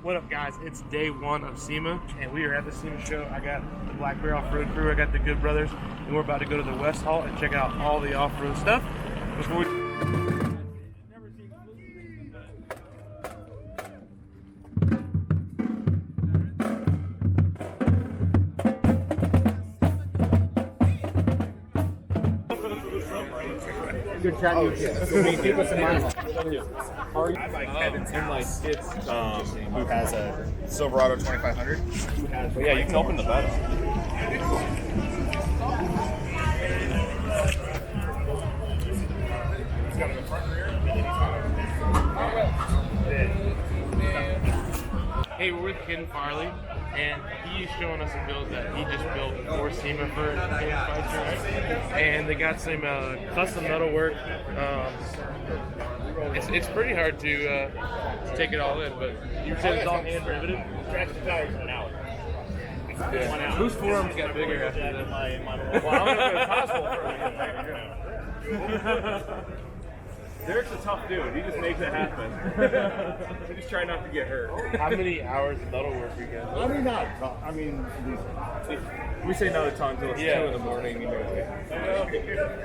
What up, guys? It's day one of SEMA, and we are at the SEMA Show. I got the Black Bear Off-Road crew, I got the Good Brothers, and we're about to go to the West Hall and check out all the off-road stuff. Before we... Good chatting with you. Keep us in mind. Who has a Silverado 2500. But yeah, you can open the bed up. Hey, we're with Ken Farley, and he's showing us a build that he just built for SEMA for and they got some custom metal work. It's pretty hard to take it all in, but you said it's all hand riveted. Scratch the tires in an hour. Yeah. Whose forearms got bigger after that? Well, I don't know if it's possible for me. Derek's a tough dude. He just makes it happen. We just try not to get hurt. How many hours of metal work we got? I mean, not. I mean, we say not a ton until it's 2 in the morning. You know,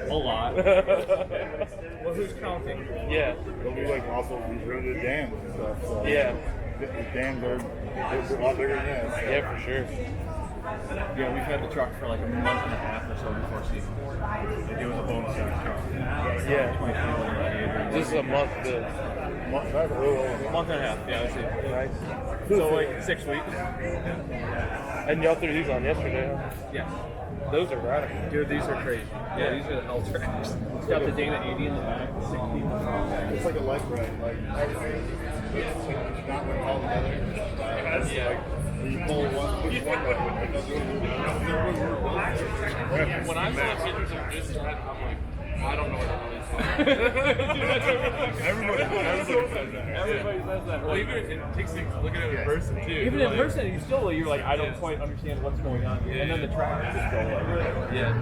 a lot. Well, who's counting? Yeah. But we like also run the dams and stuff. So Yeah. the dams are a lot bigger than this. Yeah, for sure. Yeah, we've had the truck for like a month and a half or so before season. It was a bonus truck. Yeah. This is a month. That's a little over. Month and a half, yeah, that's it. Nice. So like 6 weeks. And y'all threw these on yesterday, huh? Yeah. Those are radical. Dude, these are crazy. Yeah, these are the hell tracks. It's got the Dana 80 in the back, 60 in the front. It's like a light ride. Like everything. It's not when all together. Yeah. You pull one. When I saw pictures of this track, I'm like, I don't know what the hell this Everybody says that. Everybody says that. Well, even if it takes things to look at it in person, too. Even in person, you're like, I don't quite understand what's going on here. And then the track just go like, Yeah.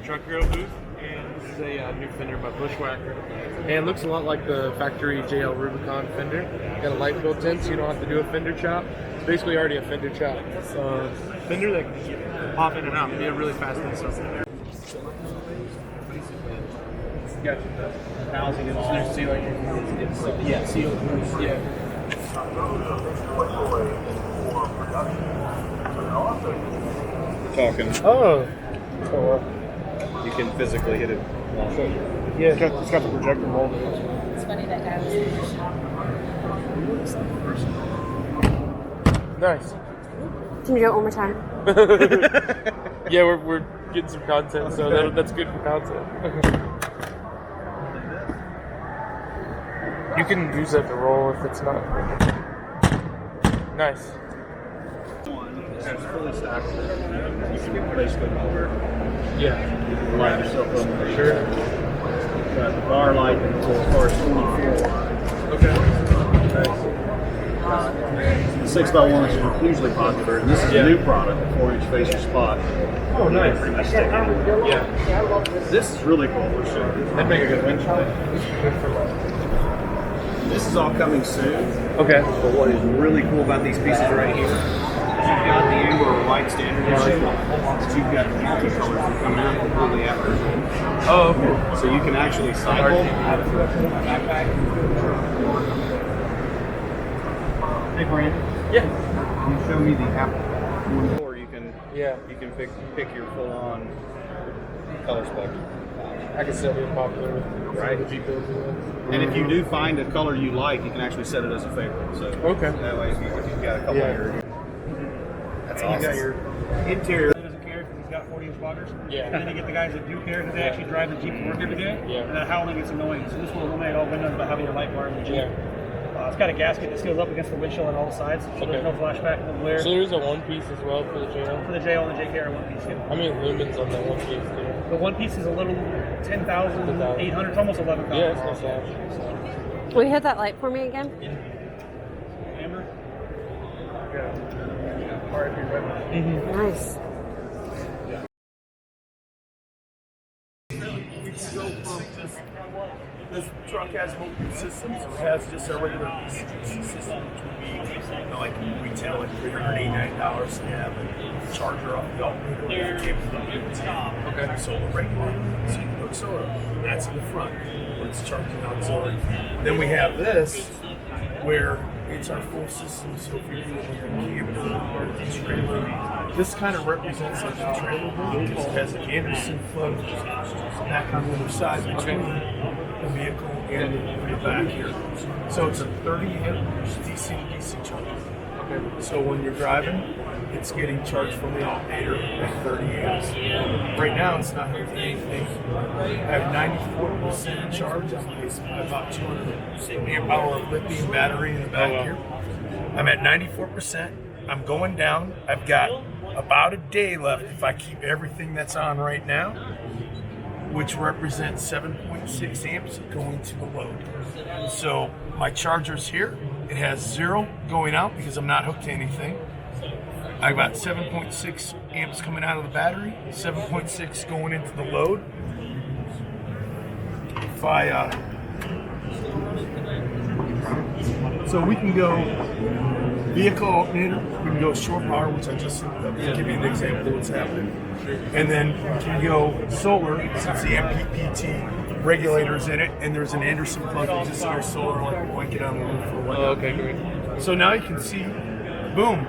Truck Hero booth, and this is a new fender by Bushwhacker, and it looks a lot like the factory JL Rubicon fender. Got a light built in, so you don't have to do a fender chop. It's basically already a fender chop. Fender that can pop in and out, be a really fast install. Got the housing and their ceiling. It's sealed. Yeah. talking. Oh. You can physically hit it. Yeah, it's got the projector molded. It's funny that guy was in the shop. Nice. Can you do it one more time? Yeah, we're getting some content, so that's good for content. You can use that to roll if it's not. Nice. It's fully stacked. You can basically motor. Yeah. Line yourself up for Sure. Got the bar light and the car 24. Okay. The 6x1 is usually popular, and this is a new product, the 4-inch facial spot. Oh, nice. Pretty much stick in. Yeah. This is really cool. That'd make a good windshield. This is all coming soon. Okay. But what is really cool about these pieces right here, you've got the Amber Light Standard Edition, but you've got the multi colors that come out completely after. Oh, okay. So you can actually cycle. Hey, Brandon. Yeah. Can you show me the Apple one? Or you can pick your full-on color spectrum. I can still be popular with Right. the Jeep builds. And if you do find a color you like, you can actually set it as a favorite. So Okay. that way, if you've got a couple of your, That's and you got your interior. Doesn't care if he's got 40-inch spotters. Yeah. And then you get the guys that do care because they actually drive the Jeep to work every day. Yeah. And that howling gets annoying. So this will eliminate all windows by having your light bar in the Jeep. Yeah. It's got a gasket that seals up against the windshield on all sides, so Okay. there's no flashback, no glare. So there's a one piece as well for the JL. For the JL and the JK are one piece. Yeah. How many lumens on that one piece? The one piece is a little 10,800, it's almost 11,000. Yeah, it's not bad. Will you hit that light for me again? Amber? Nice. This truck has multiple systems. It has just a regular DC system, which would be like retail at $389. They have a charger off the alternator, cable from the top. Okay. Solar regulator, so you can put solar. That's in the front, where it's charging auxiliary. Then we have this, where it's our full system. So if you're doing like a camper or a trailer, this kind of represents like a trailer because it has an Anderson plug back on the other side between the vehicle and the back here. So it's a 30 amp DC to DC charger. Okay. So when you're driving, it's getting charged from the alternator at 30 amps. Right now, it's not hooked to anything. I have 94% charge on my about 200 amp hour lithium battery in the back here. I'm at 94%. I'm going down. I've got about a day left if I keep everything that's on right now, which represents 7.6 amps going to the load. So my charger's here. It has 0 going out because I'm not hooked to anything. I've got 7.6 amps coming out of the battery, 7.6 going into the load. If I, so we can go vehicle alternator, we can go shore power, which I just give you an example of what's happening. And then we can go solar, since the MPPT regulator's in it, and there's an Anderson plug that just goes solar like a blanket on the roof or whatnot. Oh, okay, great. So now you can see, boom,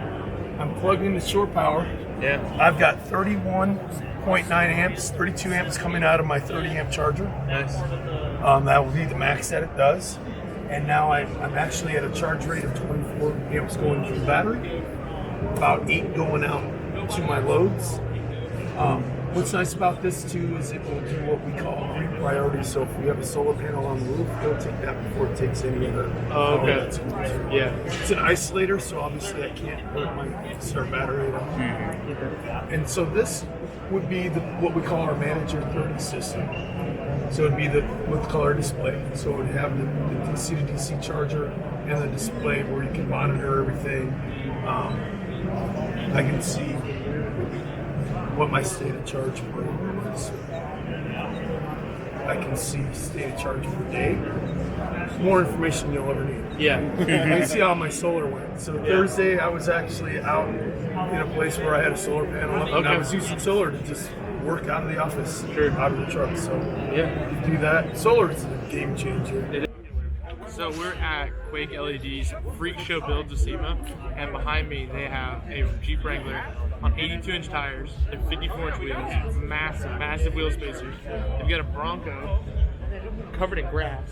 I'm plugged into shore power. Yeah. I've got 31.9 amps, 32 amps coming out of my 30 amp charger. Nice. That will be the max that it does. And now I'm actually at a charge rate of 24 amps going to the battery, about 8 going out to my loads. What's nice about this too is it will do what we call green priority. So if we have a solar panel on the roof, it'll take that before it takes any other. Oh, okay. That's Yeah. It's an isolator, so obviously I can't put my start battery on. And so this would be what we call our Manager 30 system. So it'd be the with color display. So it would have the DC to DC charger and the display where you can monitor everything. I can see what my state of charge per hour is. I can see state of charge per day. More information you'll ever need. Yeah. I can see how my solar went. So Thursday I was actually out in a place where I had a solar panel up, and I Okay. was using solar to just work out of the office, Sure. out of the truck. So Yeah. you do that. Solar is a game changer. So we're at Quake LED's Freak Show Builds of SEMA, and behind me they have a Jeep Wrangler on 82-inch tires and 54-inch wheels, massive wheel spacers. They've got a Bronco covered in grass.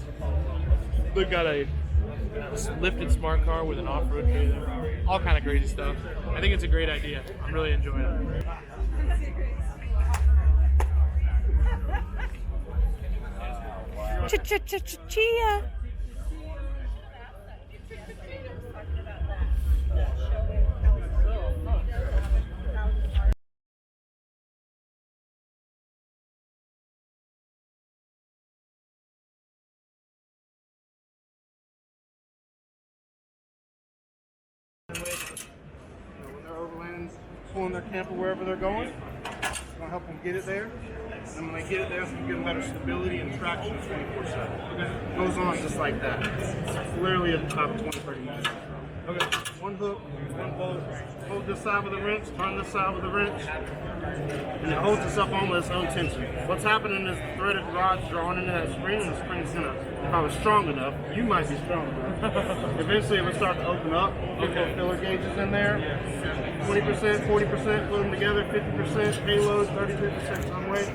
They've got a lifted smart car with an off-road trailer, all kind of crazy stuff. I think it's a great idea. I'm really enjoying it. Chia. When they're overlanding, pulling their camper wherever they're going, it's gonna help them get it there. And when they get it there, it's gonna give them better stability and traction 24/7. It goes on just like that. It's literally about 20-30 minutes. Okay, one hook, one bolt, hold this side with a wrench, turn this side with a wrench, and it holds itself on with its own tension. What's happening is the threaded rod's drawing into that spring, and the spring's gonna, if I was strong enough, you might be strong enough. Eventually it will start to open up, get those filler gauges in there. 20%, 40%, put them together, 50% payload, 33% some weight.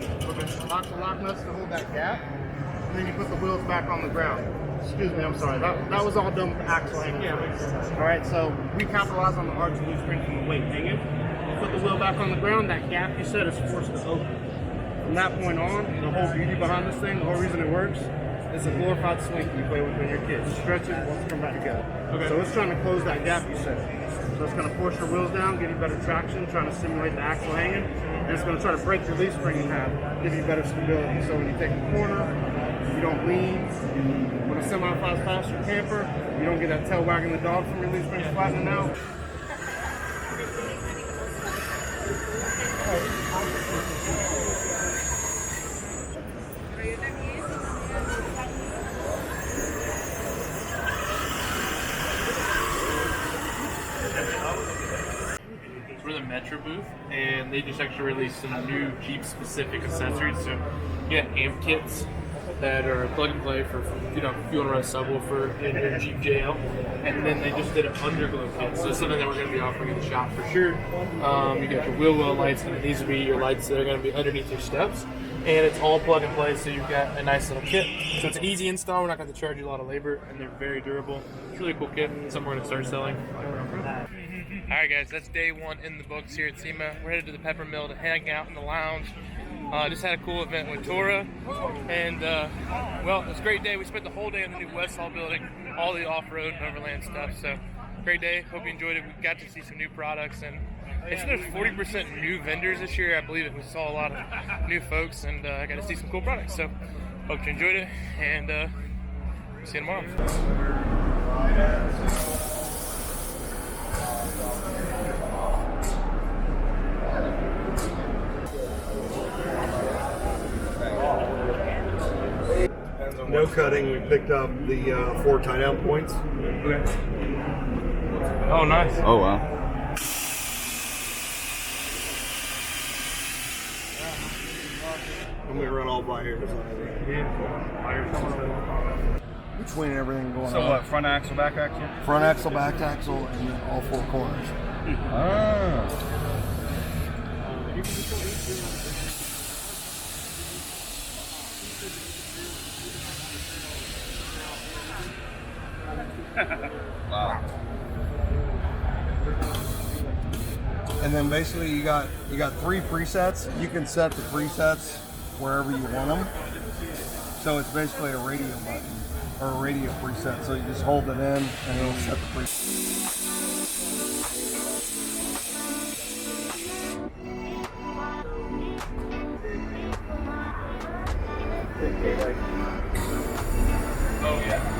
Lock the lock nuts to hold that gap, and then you put the wheels back on the ground. Excuse me, I'm sorry. That was all done with the axle hanging. All right, so we capitalize on the arch of the spring from the weight hanging. Put the wheel back on the ground. That gap you said is forced to open. From that point on, the whole beauty behind this thing, the whole reason it works, is a glorified swing you play with when you're kids. Stretch it, wants to come back together. Okay. So it's trying to close that gap you said. So it's going to force your wheels down, give you better traction, trying to simulate the axle hanging, and it's going to try to break your leaf spring in half, give you better stability. So when you take a corner, you don't lean. When a semi flies past your camper, you don't get that tail wagging the dog from your leaf springs flattening out. We're the Metro booth, and they just actually released some new Jeep specific accessories. So you got amp kits that are plug and play for, you know, if you want to run a subwoofer in your Jeep JL. And then they just did an underglow kit, so it's something that we're going to be offering in the shop for sure. You got your wheel well lights, and these will be your lights that are going to be underneath your steps. And it's all plug and play, so you've got a nice little kit. So it's an easy install, we're not going to charge you a lot of labor, and they're very durable. It's a really cool kit, something we're going to start selling. Alright guys, that's day one in the books here at SEMA. We're headed to the Pepper Mill to hang out in the lounge. Just had a cool event with Tora, and well, it was a great day. We spent the whole day in the new West Hall building, all the off-road and overland stuff, so great day. Hope you enjoyed it. We got to see some new products, and it's there's 40% new vendors this year. I believe it. We saw a lot of new folks, and I got to see some cool products, so hope you enjoyed it, and see you tomorrow. No cutting. We picked up the 4 tie-down points. Oh, nice. Oh, wow. And we run all by here. Between everything going on. So what, front axle, back axle? Front axle, back axle, and then all 4 corners. Ah. Wow. And then basically you got 3 presets. You can set the presets wherever you want them. So it's basically a radio button or a radio preset. So you just hold it in and it'll set the preset. Oh, yeah.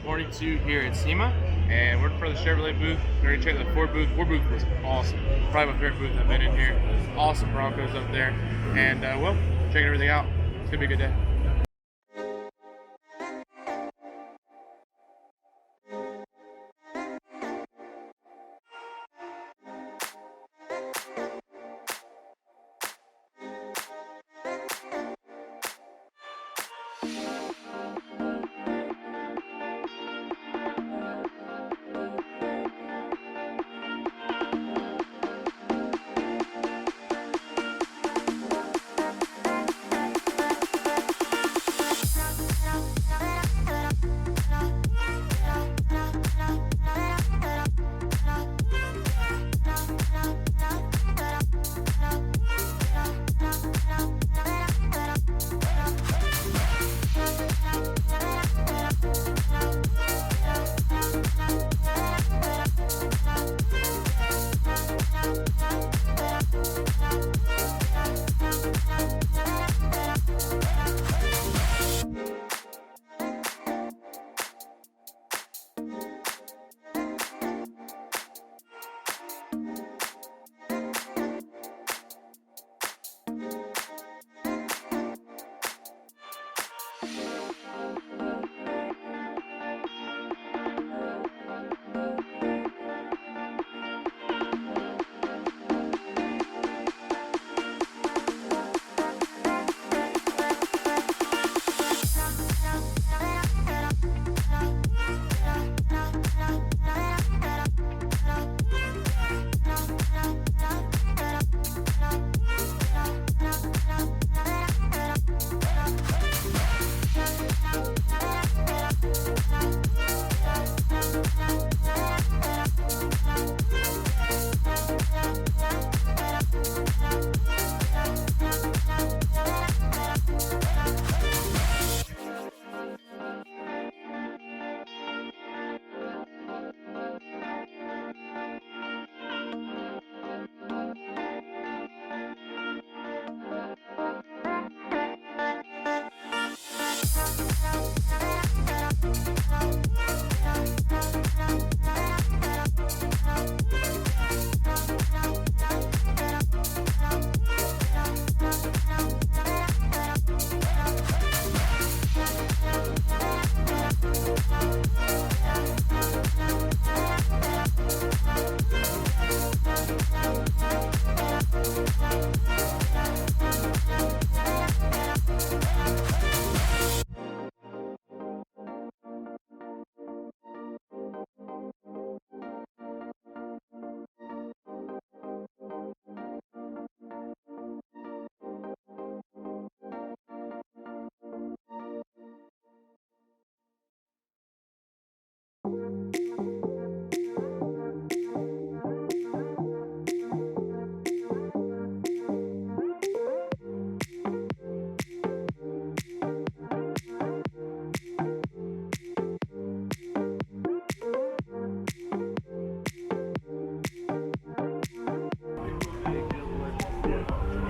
Morning 2 here at SEMA, and we're in front of the Chevrolet booth. We're gonna check the Ford booth. Ford booth was awesome. Probably my favorite booth I've been in here. Awesome Broncos up there, and well, checking everything out. It's gonna be a good day.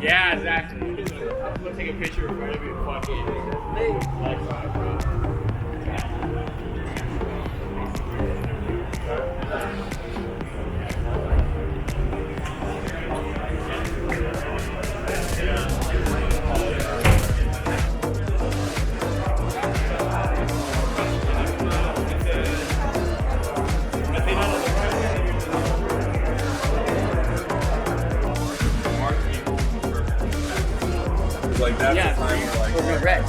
Yeah, exactly. I'm gonna take a picture of every fucking. Like that's the time you're like, Or red.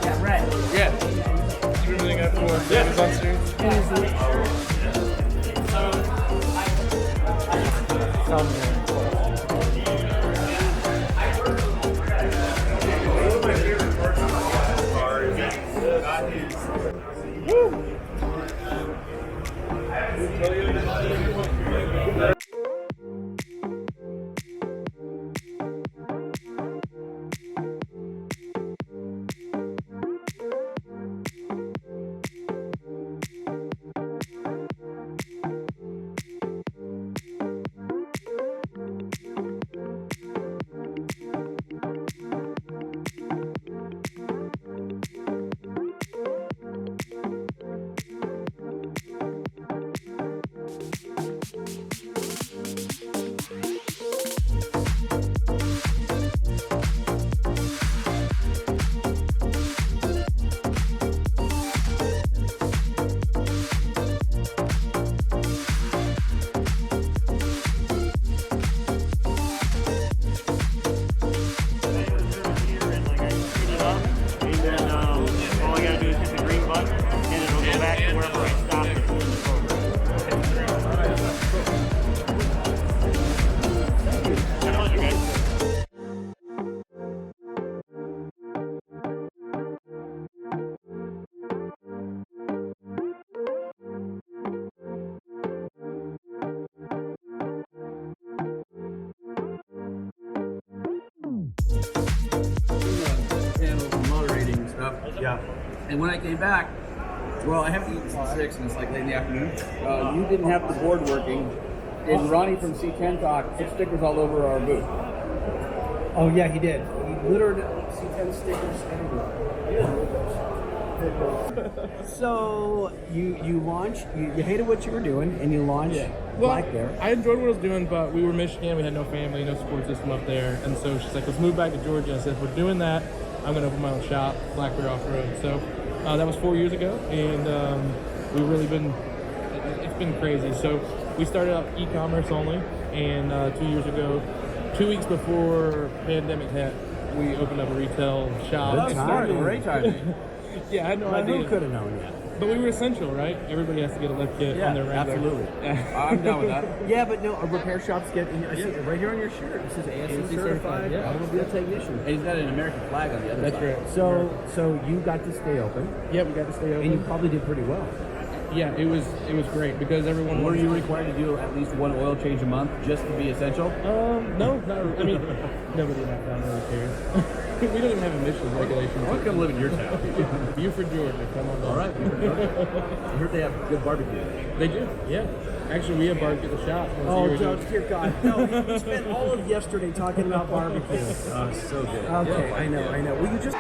Yeah, red. Yeah. You really got for Amazon stream? And when I came back, well, I haven't eaten since 6, and it's like late in the afternoon. You didn't have the board working, and Ronnie from C10 thought put stickers all over our booth. Oh yeah, he did. He littered C10 stickers everywhere. So you launched. You hated what you were doing, and you launched Black Bear. I enjoyed what I was doing, but we were Michigan. We had no family, no support system up there, and so she's like, "Let's move back to Georgia." I said, "If we're doing that, I'm going to open my own shop, Black Bear Off Road." So that was 4 years ago, and we've really been. It's been crazy. So we started out e-commerce only, and 2 years ago, 2 weeks before pandemic hit, we opened up a retail shop. Great timing. Yeah, I had no But idea. who could have known yet? But we were essential, right? Everybody has to get a lift kit on their Wrangler. Absolutely. I'm down with that. Yeah, but no, repair shops get. I see it right here on your shirt. It says ASE certified automobile technician. And he's got an American flag on the other side. That's right. So you got to stay open. Yeah, we got to stay open. And you probably did pretty well. Yeah, it was great because everyone. Were you required to do at least one oil change a month just to be essential? No, not. I mean, nobody in that town really cares. We don't even have emissions regulations. I want to come live in your town. Buford, Georgia. Come on. All right. I heard they have good barbecue. They do. Yeah. Actually, we have barbecue at the shop. Dear God. No, we spent all of yesterday talking about barbecue. So good. Okay, I know. Will you just...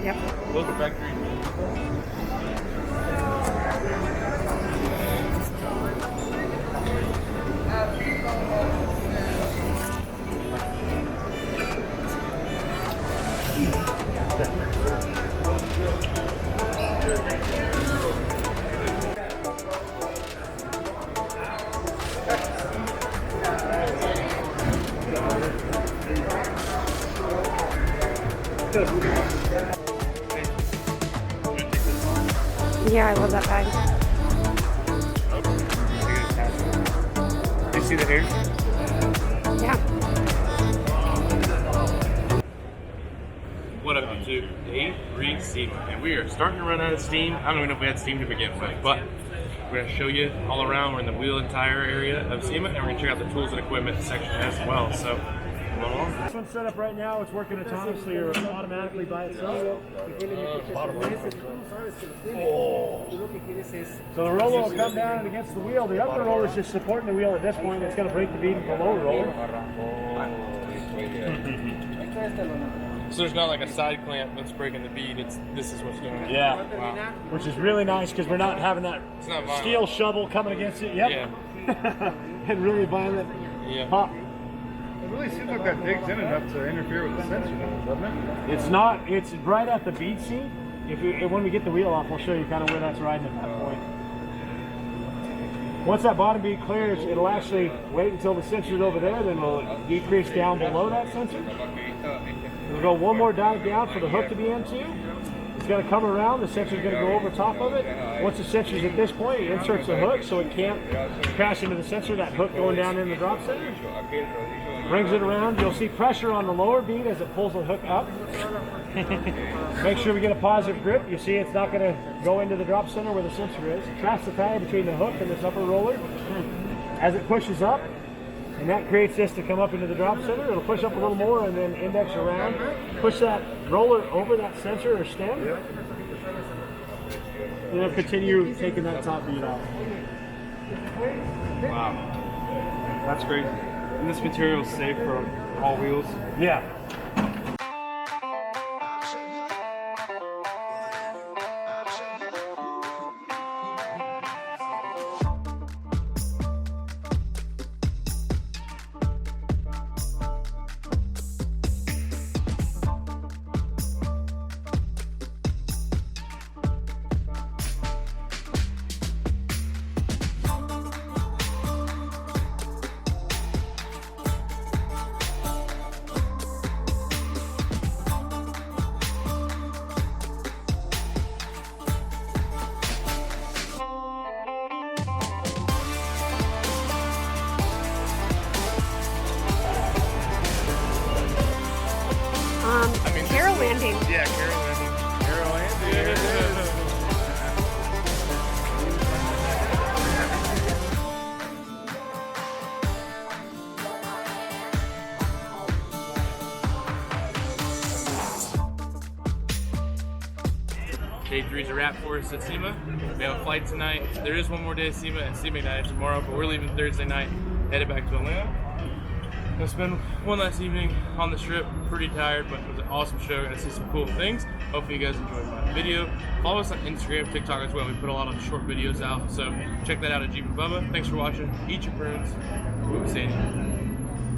Yep. Those are factory. Yeah, I love that bag. Do you see the hair? Yeah. What up, YouTube? Avery and Kyle, and we are starting to run out of steam. I don't even know if we had steam to begin with, but we're going to show you all around. We're in the wheel and tire area of SEMA, and we're going to check out the tools and equipment section as well. So, come along. This one's set up right now. It's working autonomously or automatically by itself. So the roller will come down and against the wheel. The upper roller is just supporting the wheel at this point. It's going to break the bead with the lower roller. So there's not like a side clamp that's breaking the bead. This is what's doing it. Yeah. Wow. Which is really nice because we're not having that It's not violent. steel shovel coming against it. Yep. Yeah. And really violent Yeah. pop. It really seems like that digs in enough to interfere with the sensor, doesn't it? It's not. It's right at the bead seat. When we get the wheel off, we'll show you kind of where that's riding at that point. Once that bottom bead clears, it'll actually wait until the sensor's over there, then we'll decrease down below that sensor. We'll go one more dive down for the hook to be into. It's going to come around, the sensor's going to go over top of it. Once the sensor's at this point, it inserts the hook so it can't crash into the sensor, that hook going down in the drop center. Brings it around, you'll see pressure on the lower bead as it pulls the hook up. Make sure we get a positive grip. You see it's not going to go into the drop center where the sensor is. Traps the tire between the hook and this upper roller. As it pushes up, and that creates this to come up into the drop center. It'll push up a little more and then index around. Push that roller over that sensor or stem. And then continue taking that top bead off. Wow. That's crazy. And this material is safe for all wheels? Yeah. Carol landing. Yeah, Carol landing. Carol landing. Day 3's a wrap for us at SEMA. We have a flight tonight. There is one more day of SEMA and SEMA night tomorrow, but we're leaving Thursday night, headed back to Atlanta. Gonna spend one last evening on the strip. Pretty tired, but it was an awesome show. Gonna see some cool things. Hopefully you guys enjoyed my video. Follow us on Instagram, TikTok as well. We put a lot of short videos out, so check that out at Bubba. Thanks for watching. Eat your prunes. We'll see you.